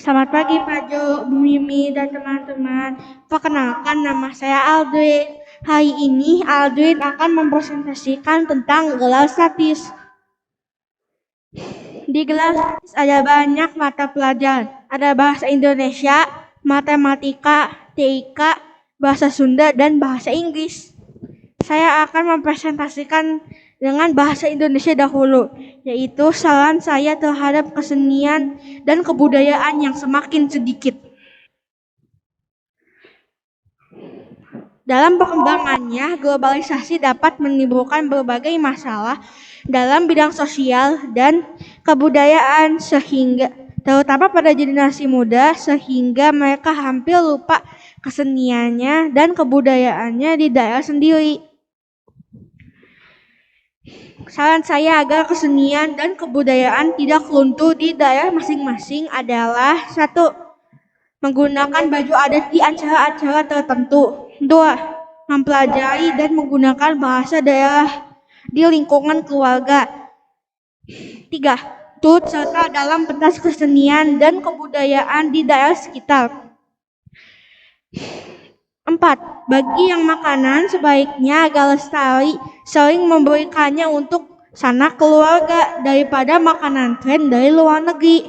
Selamat pagi Pak Jo, Bu Mimi, dan teman-teman. Perkenalkan nama saya Aldwin. Hari ini Aldwin akan mempresentasikan tentang gelar statis. Di gelar statis ada banyak mata pelajaran. Ada bahasa Indonesia, matematika, TIK, bahasa Sunda, dan bahasa Inggris. Saya akan mempresentasikan dengan bahasa Indonesia dahulu, yaitu saran saya terhadap kesenian dan kebudayaan yang semakin sedikit. Dalam perkembangannya, globalisasi dapat menimbulkan berbagai masalah dalam bidang sosial dan kebudayaan terutama pada generasi muda, sehingga mereka hampir lupa keseniannya dan kebudayaannya di daerah sendiri. Saran saya agar kesenian dan kebudayaan tidak luntur di daerah masing-masing adalah: 1. Menggunakan baju adat di acara-acara tertentu. 2. Mempelajari dan menggunakan bahasa daerah di lingkungan keluarga. 3. Turut serta dalam pentas kesenian dan kebudayaan di daerah sekitar. 4. Bagi yang makanan, sebaiknya agar lestari, sering memberikannya untuk sanak keluarga daripada makanan tren dari luar negeri.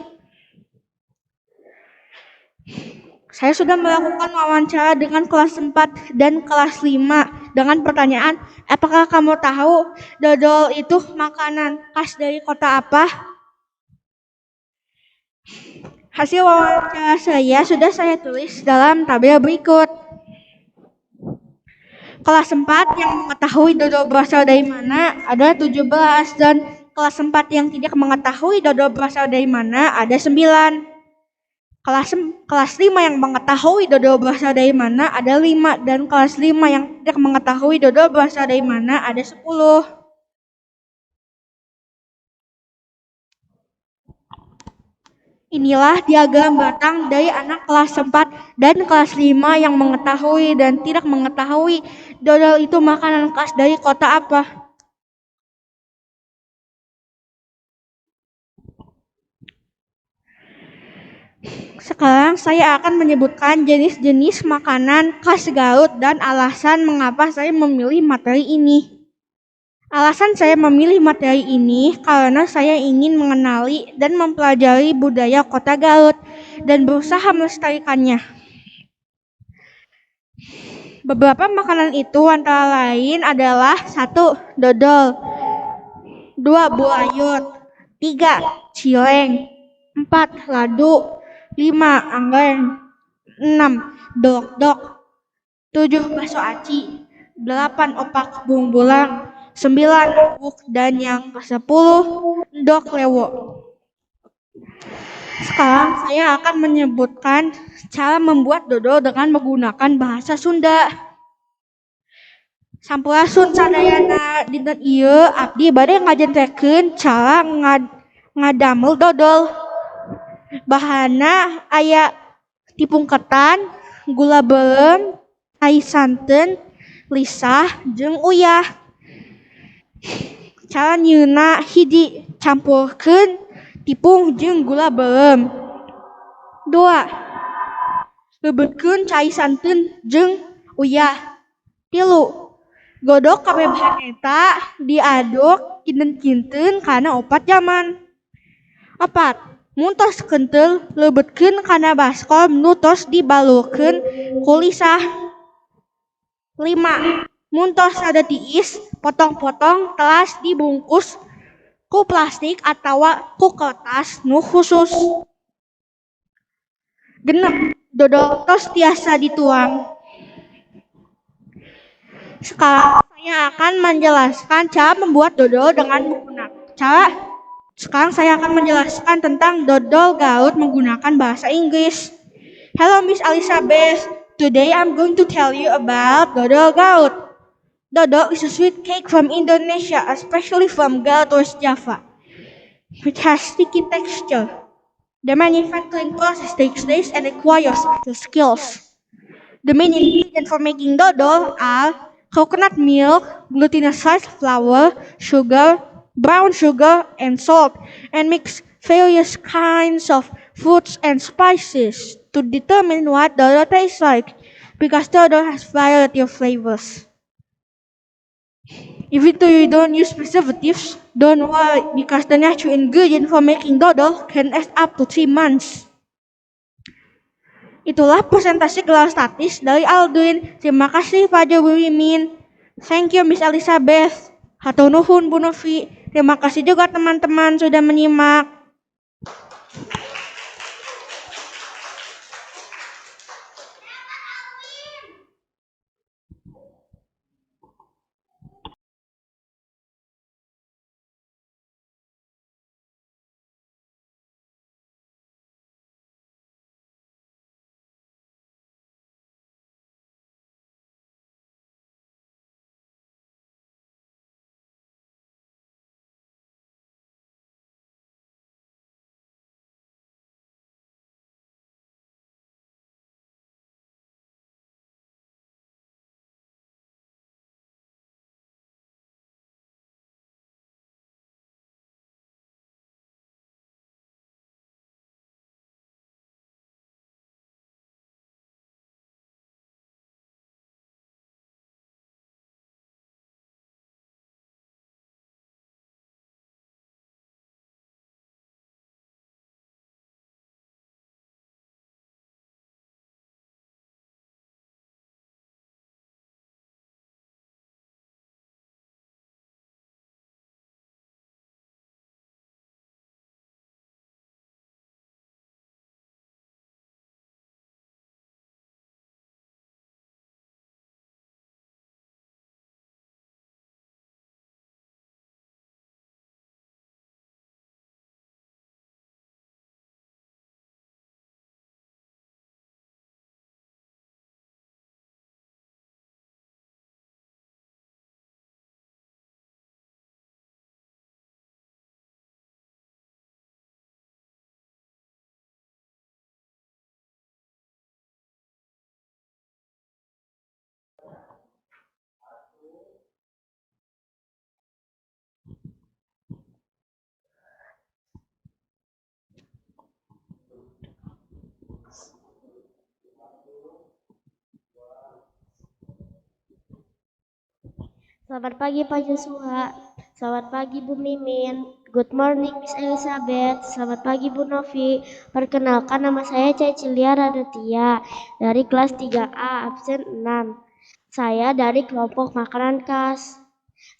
Saya sudah melakukan wawancara dengan kelas 4 dan kelas 5 dengan pertanyaan, apakah kamu tahu dodol itu makanan khas dari kota apa? Hasil wawancara saya sudah saya tulis dalam tabel berikut. Kelas 4 yang mengetahui dodol berasal dari mana ada 17, dan kelas 4 yang tidak mengetahui dodol berasal dari mana ada 9. Kelas 5 yang mengetahui dodol berasal dari mana ada 5, dan kelas 5 yang tidak mengetahui dodol berasal dari mana ada 10. Inilah diagram batang dari anak kelas 4 dan kelas 5 yang mengetahui dan tidak mengetahui dodol itu makanan khas dari kota apa. Sekarang saya akan menyebutkan jenis-jenis makanan khas Garut dan alasan mengapa saya memilih materi ini. Alasan saya memilih materi ini karena saya ingin mengenali dan mempelajari budaya kota Garut dan berusaha melestarikannya. Beberapa makanan itu antara lain adalah: 1. Dodol, 2. Bulayut, 3. Cileng, 4. Ladu, 5. Anggeng, 6. Dok-dok, 7. Bakso aci, 8. Opak bumbulang, 9. Buk, dan yang ke-10 endok lewo. Sekarang saya akan menyebutkan cara membuat dodol dengan menggunakan bahasa Sunda. Sampurasun sadayana dinten ieu abdi bade ngajentekeun cara ngadamel dodol. Bahanna aya tepung ketan, gula beureum, tai santen, lisah, jeung uyah. Cara nyieunna: 1. Campurkeun tepung jeung gula beureum. 2. Leubetkeun cai santen jeung uyah. 3. Godok kabeh bahan eta diaduk kinten-kinten kana 4 jaman. 4. Mun tos kentel, leubetkeun kana baskom nu tos dibalurkeun ku lisah. 5. Mun tos rada tiis, potong-potong telas dibungkus ku plastik atawa ku kertas nu khusus. 6. Dodol tos tiasa dituang. Sekarang saya akan menjelaskan cara membuat dodol dengan tentang dodol Garut menggunakan bahasa Inggris. Hello Miss Elizabeth, today I'm going to tell you about dodol Garut. Dodol is a sweet cake from Indonesia, especially from Garut, West Java. It has sticky texture. The manufacturing process takes days and requires special skills. The main ingredients for making dodol are coconut milk, glutinous rice flour, sugar, brown sugar, and salt, and mix various kinds of foods, and spices to determine what Dodo tastes like because Dodo has variety of flavors. Even though you don't use preservatives, don't worry because the natural ingredient for making Dodo can last up to 3 months. Itulah presentasi gelar statis dari Aldwin. Terima kasih Pak Bu Mimin. Thank you Miss Elizabeth. Hatur nuhun Bu Novi. Terima kasih juga teman-teman sudah menyimak. Selamat pagi Pak Joshua. Selamat pagi Bu Mimin. Good morning Miss Elizabeth. Selamat pagi Bu Novi. Perkenalkan nama saya Cecilia Raditya dari kelas 3A absen 6. Saya dari kelompok makanan khas.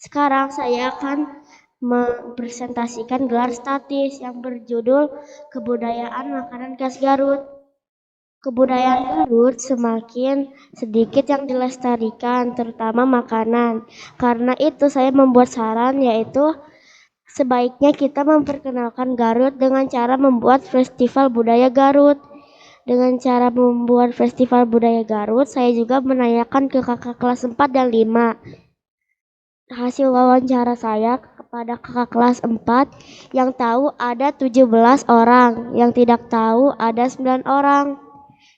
Sekarang saya akan mempresentasikan gelar statis yang berjudul Kebudayaan Makanan Khas Garut. Kebudayaan Garut semakin sedikit yang dilestarikan, terutama makanan. Karena itu saya membuat saran yaitu sebaiknya kita memperkenalkan Garut dengan cara membuat festival budaya Garut. Dengan cara membuat festival budaya Garut, saya juga menanyakan ke kakak kelas 4 dan 5. Hasil wawancara saya kepada kakak kelas 4 yang tahu ada 17 orang, yang tidak tahu ada 9 orang.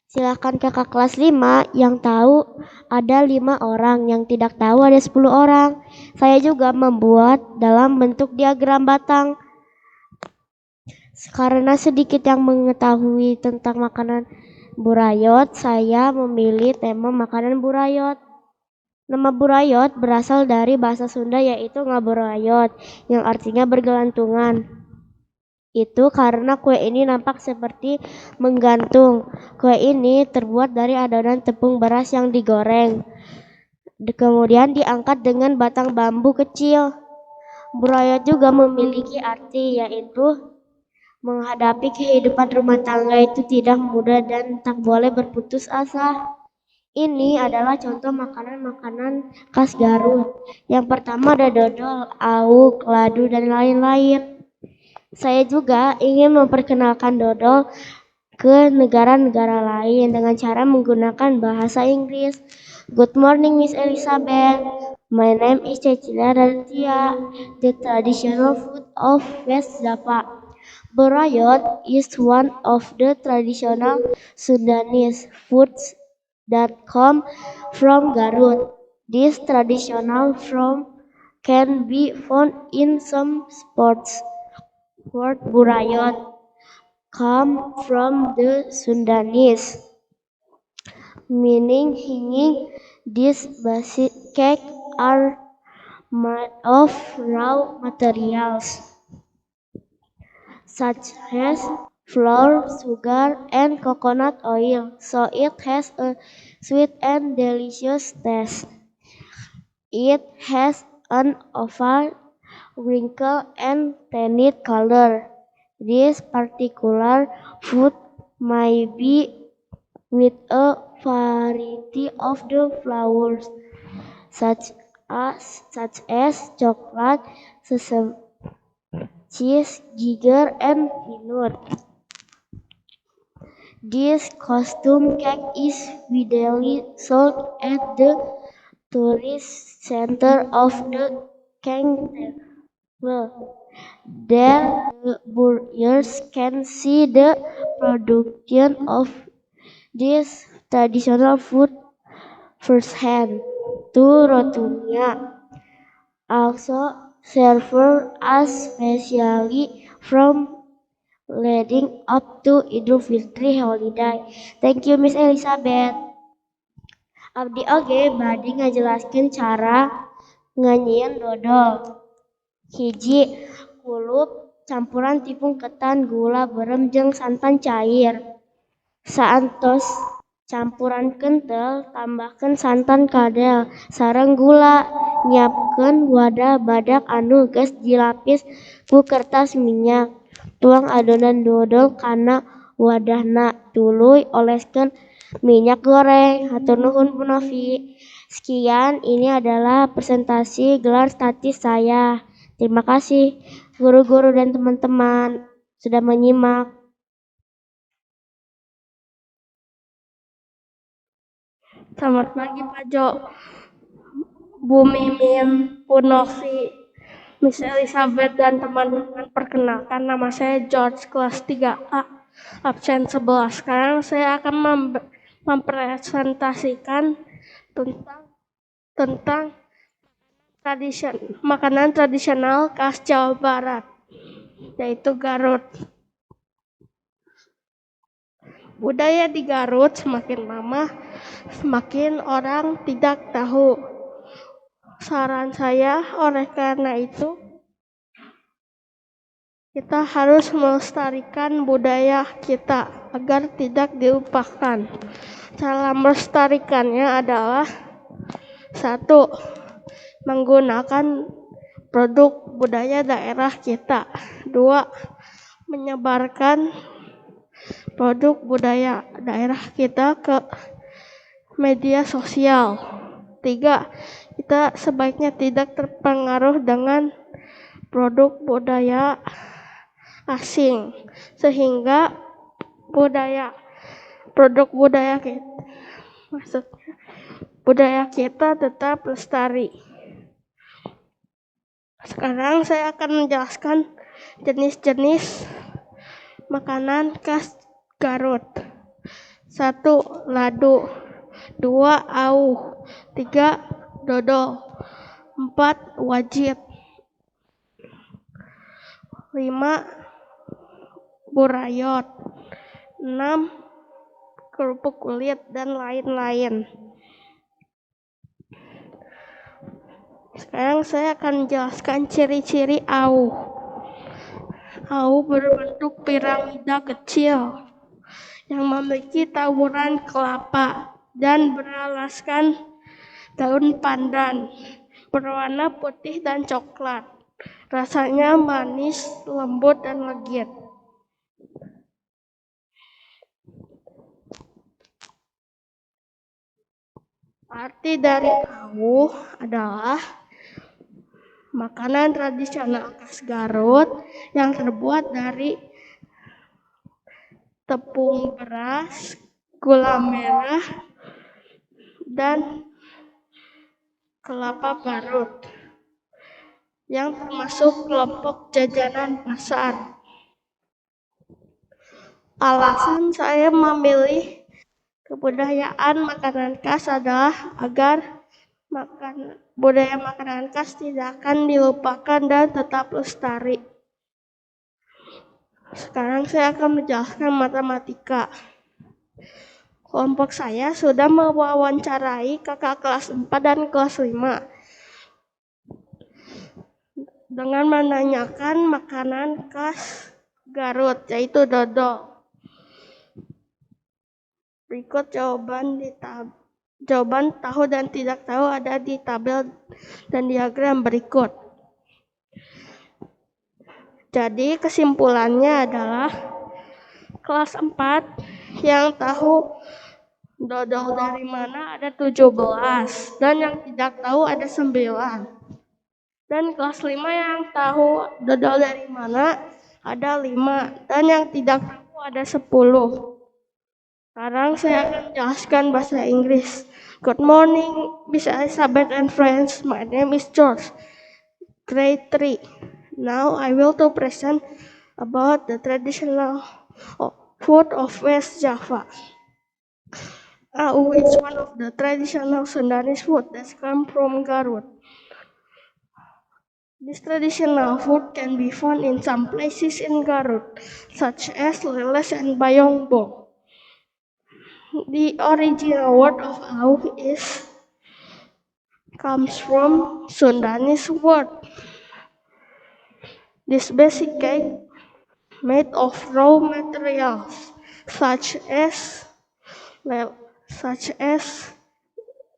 Silakan kakak kelas 5 yang tahu ada 5 orang, yang tidak tahu ada 10 orang. Saya juga membuat dalam bentuk diagram batang. Karena sedikit yang mengetahui tentang makanan burayot, saya memilih tema makanan burayot. Nama burayot berasal dari bahasa Sunda yaitu ngaburayot, yang artinya bergelantungan. Itu karena kue ini nampak seperti menggantung. Kue ini terbuat dari adonan tepung beras yang digoreng. Kemudian diangkat dengan batang bambu kecil. Burayot juga memiliki arti yaitu menghadapi kehidupan rumah tangga itu tidak mudah dan tak boleh berputus asa. Ini adalah contoh makanan-makanan khas Garut. Yang pertama ada dodol, awuk, ladu, dan lain-lain. Saya juga ingin memperkenalkan dodol ke negara-negara lain dengan cara menggunakan bahasa Inggris. Good morning, Miss Elizabeth. My name is Cecilia Raditya, the traditional food of West Java. Borayot is one of the traditional Sundanese foods that come from Garut. This traditional food can be found in some sports. Word Burayot come from the Sundanese, meaning hanging. These basic cake are made of raw materials such as flour, sugar, and coconut oil, so it has a sweet and delicious taste. It has an oval, wrinkle, and tannin color. This particular food may be with a variety of the flowers, such as chocolate, sesame, cheese, ginger, and peanut. This costume cake is widely sold at the tourist center of the Kangtable. There, the buyers can see the production of this traditional food firsthand. To Rotunya also served as specially from leading up to Idul Fitri holiday. Thank you, Miss Elizabeth. Abdi oge badi ngajelaskeun cara nganyian dodol. Hiji, kulup campuran tepung ketan, gula, berem, jeung santan cair. Saantos campuran kentel, tambahkeun santan kadel sareng gula. Nyiapkeun wadah badak anu geus dilapis ku kertas minyak. Tuang adonan dodol kana wadahna. Tuluy oleskeun minyak goreng. Hatur nuhun Bu Novi. Sekian, ini adalah presentasi gelar statis saya. Terima kasih guru-guru dan teman-teman sudah menyimak. Selamat pagi Pak Jo, Bu Mimin, Bu Novi, Miss Elizabeth dan teman-teman. Perkenalkan, nama saya George, kelas 3A, absen 11. Sekarang saya akan mempresentasikan tentang makanan tradisional khas Jawa Barat, yaitu Garut. Budaya di Garut semakin lama semakin orang tidak tahu. Saran saya, oleh karena itu kita harus melestarikan budaya kita agar tidak dilupakan. Cara melestarikannya adalah 1. Menggunakan produk budaya daerah kita. 2. Menyebarkan produk budaya daerah kita ke media sosial. 3. Kita sebaiknya tidak terpengaruh dengan produk budaya asing sehingga produk budaya kita tetap lestari. Sekarang saya akan menjelaskan jenis-jenis makanan khas Garut. 1. Ladu. 2. Auh. 3. Dodol. 4. Wajit. 5. Burayot. 6. Kerupuk kulit dan lain-lain. Sekarang saya akan menjelaskan ciri-ciri auh. Auh berbentuk piramida kecil yang memiliki taburan kelapa dan beralaskan daun pandan, berwarna putih dan coklat. Rasanya manis, lembut, dan legit. Arti dari auh adalah makanan tradisional khas Garut yang terbuat dari tepung beras, gula merah, dan kelapa parut yang termasuk kelompok jajanan pasar. Alasan saya memilih kebudayaan makanan khas adalah agar budaya makanan khas tidak akan dilupakan dan tetap lestari. Sekarang saya akan menjelaskan matematika. Kelompok saya sudah mewawancarai kakak kelas 4 dan kelas 5 dengan menanyakan makanan khas Garut, yaitu dodol. Berikut jawaban tahu dan tidak tahu ada di tabel dan diagram berikut. Jadi kesimpulannya adalah kelas 4 yang tahu dodol dari mana ada 17 dan yang tidak tahu ada 9. Dan kelas 5 yang tahu dodol dari mana ada 5 dan yang tidak tahu ada 10. Sekarang saya akan jelaskan bahasa Inggris. Good morning, Miss Elizabeth and friends. My name is George, grade 3. Now I will to present about the traditional food of West Java. Au is one of the traditional Sundanese food that come from Garut. This traditional food can be found in some places in Garut, such as Leles and Bayongbong. The original word of au comes from Sundanese word. This basic cake made of raw materials such as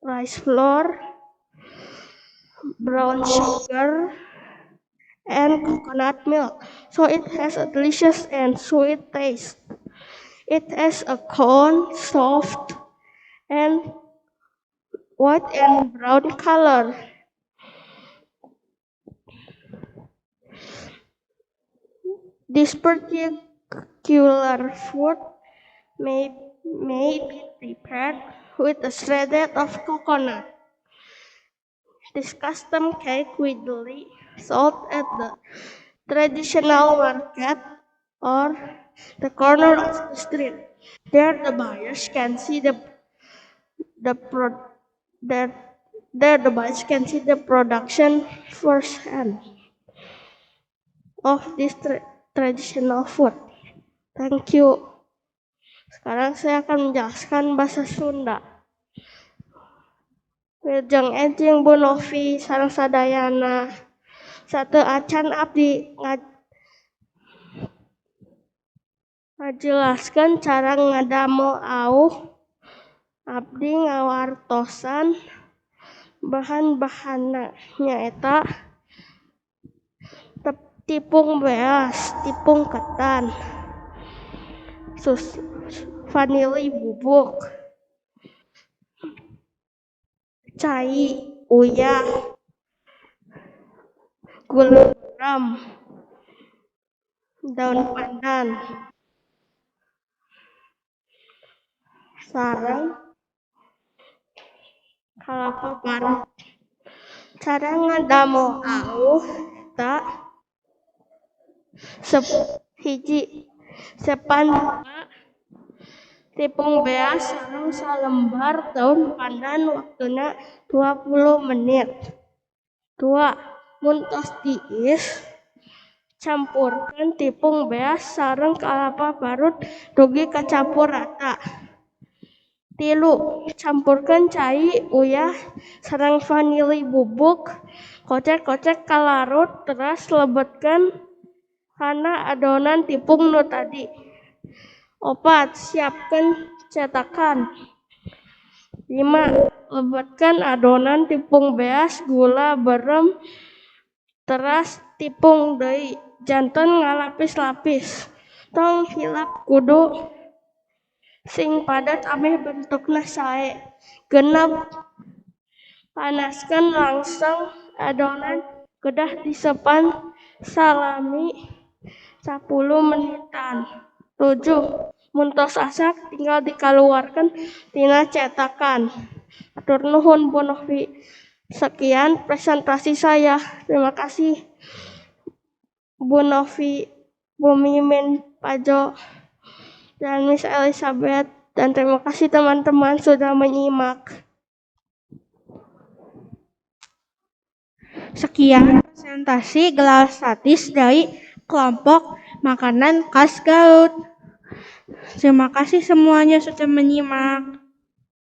rice flour, brown sugar, and coconut milk, so it has a delicious and sweet taste. It has a cone, soft, and white and brown color. This particular food may be prepared with a shredded of coconut. This custom cake widely sold at the traditional market or the corner of the street. There the buyers can see the production firsthand of this traditional food. Thank you. Sekarang saya akan menjelaskan bahasa Sunda. Wilujeng enjing Bu Novi sareng sadayana. Sateu acan abdi ngajelaskeun cara ngadamel auh. Abdi ngawartosan bahan-bahanna nyaeta tepung beas, tepung ketan, vanili bubuk, cai, uyah, gula garam, daun pandan, sareng kalapa parut. Cara ngadamel auh ta hiji sepan tepung beas sareng salembar daun pandan waktuna 20 menit. 2. Mun tos tiis campurkeun tepung beas sareng kalapa parut dugi kacampur rata. 3. Campurkeun cai, uyah, sareng vanili bubuk, kocek-kocek kalarut teras lebetkeun kana adonan tepung nu tadi. 4. Siapkeun cetakan. 5. Lebetkeun adonan tepung beas, gula, berem, teras tepung deui. Janten ngalapis-lapis. Tong hilap kudu sing padat ameh bentukna sae. 6. Panaskeun langsung adonan kedah disepan salami 10 menitan. 7. Mun tos asak tinggal dikaluarkeun tina cetakan. Hatur nuhun Bu Novi. Sekian presentasi saya. Terima kasih Bu Novi, Bu Mimin, Pak Jo, dan Miss Elizabeth, dan terima kasih teman-teman sudah menyimak. Sekian presentasi gelar statis dari kelompok makanan khas Garut. Terima kasih semuanya sudah menyimak.